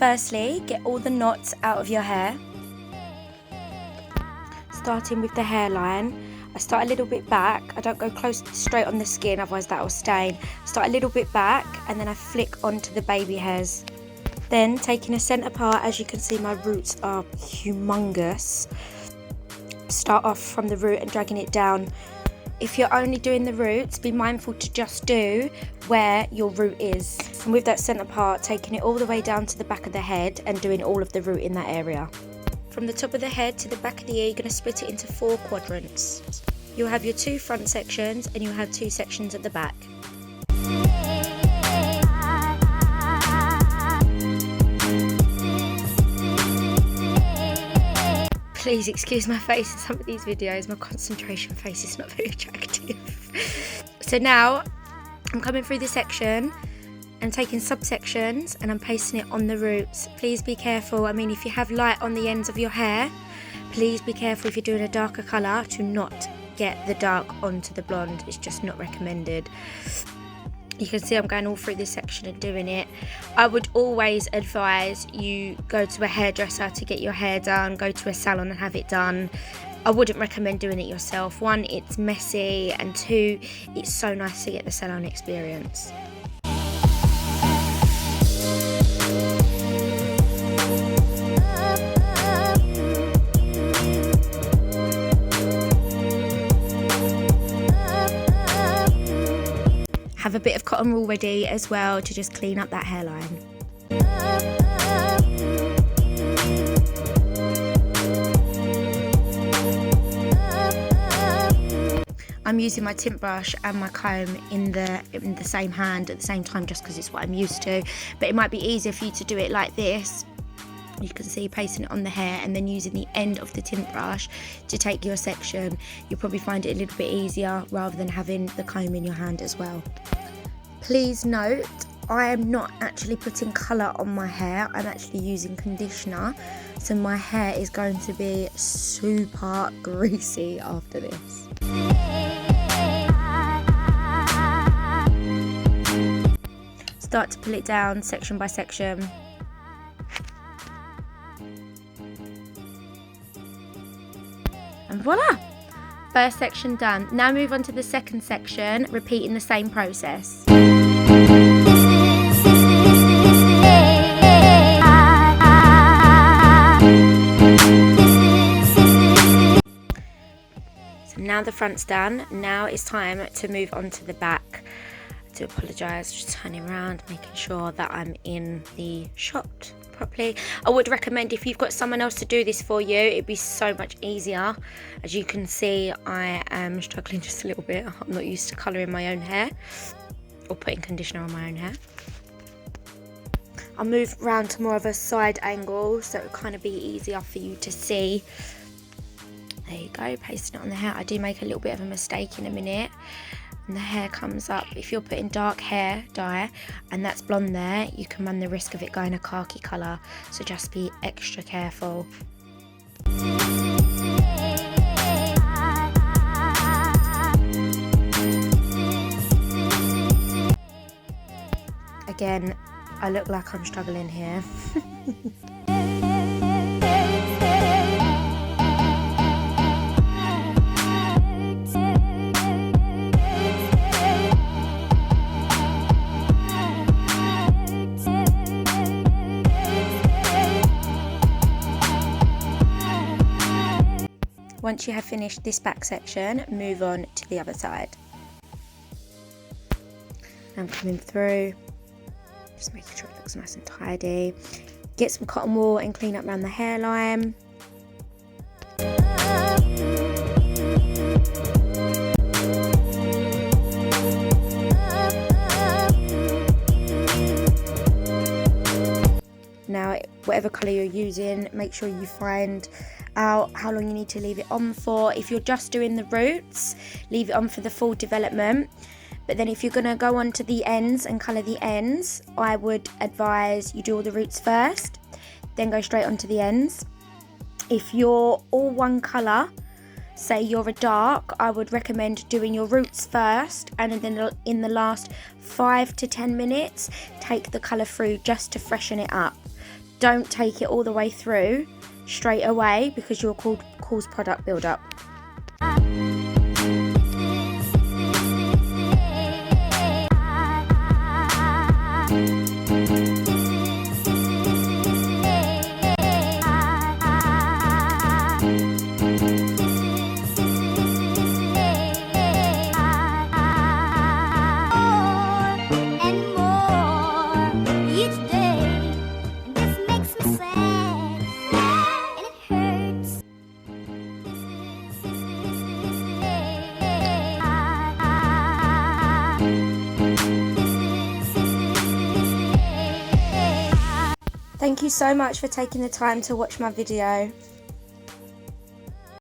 Firstly, get all the knots out of your hair. Starting with the hairline, I start a little bit back. I don't go close straight on the skin, otherwise that will stain. Start a little bit back and then I flick onto the baby hairs. Then taking a centre part, as you can see my roots are humongous. Start off from the root and dragging it down. If you're only doing the roots, be mindful to just do where your root is. And with that centre part, taking it all the way down to the back of the head and doing all of the root in that area. From the top of the head to the back of the ear, you're going to split it into 4 quadrants. You'll have your 2 front sections and you'll have 2 sections at the back. Please excuse my face in some of these videos, my concentration face is not very attractive. So now I'm coming through the section and taking subsections and I'm pasting it on the roots. Please be careful. I mean, if you have light on the ends of your hair, please be careful if you're doing a darker colour to not get the dark onto the blonde. It's just not recommended. You can see I'm going all through this section and doing it. I would always advise you go to a hairdresser to get your hair done, go to a salon and have it done. I wouldn't recommend doing it yourself. 1, it's messy, and 2, it's so nice to get the salon experience. Have a bit of cotton wool ready as well to just clean up that hairline. I'm using my tint brush and my comb in the same hand at the same time just because it's what I'm used to, but it might be easier for you to do it like this. You can see pasting it on the hair and then using the end of the tint brush to take your section. You'll probably find it a little bit easier rather than having the comb in your hand as well. Please note, I am not actually putting colour on my hair, I'm actually using conditioner, so my hair is going to be super greasy after this. Start to pull it down section by section. And voila! First section done. Now move on to the second section, repeating the same process. So now the front's done. Now it's time to move on to the back. I do apologise, just turning around, making sure that I'm in the shot properly. I would recommend if you've got someone else to do this for you, it'd be so much easier. As you can see, I am struggling just a little bit. I'm not used to colouring my own hair or putting conditioner on my own hair. I'll move around to more of a side angle so it'll kind of be easier for you to see. There you go, pasting it on the hair. I do make a little bit of a mistake in a minute. And the hair comes up. If you're putting dark hair dye and that's blonde there, you can run the risk of it going a khaki colour, so just be extra careful. Again, I look like I'm struggling here. Once you have finished this back section, move on to the other side. I'm coming through, just making sure it looks nice and tidy. Get some cotton wool and clean up around the hairline. Now, whatever colour you're using, make sure you find out how long you need to leave it on for. If you're just doing the roots, leave it on for the full development. But then if you're going to go on to the ends and colour the ends, I would advise you do all the roots first, then go straight onto the ends. If you're all one colour, say you're a dark, I would recommend doing your roots first, and then in the last 5 to 10 minutes, take the colour through just to freshen it up. don't take it all the way through straight away because you'll cause product buildup. Thank you so much for taking the time to watch my video.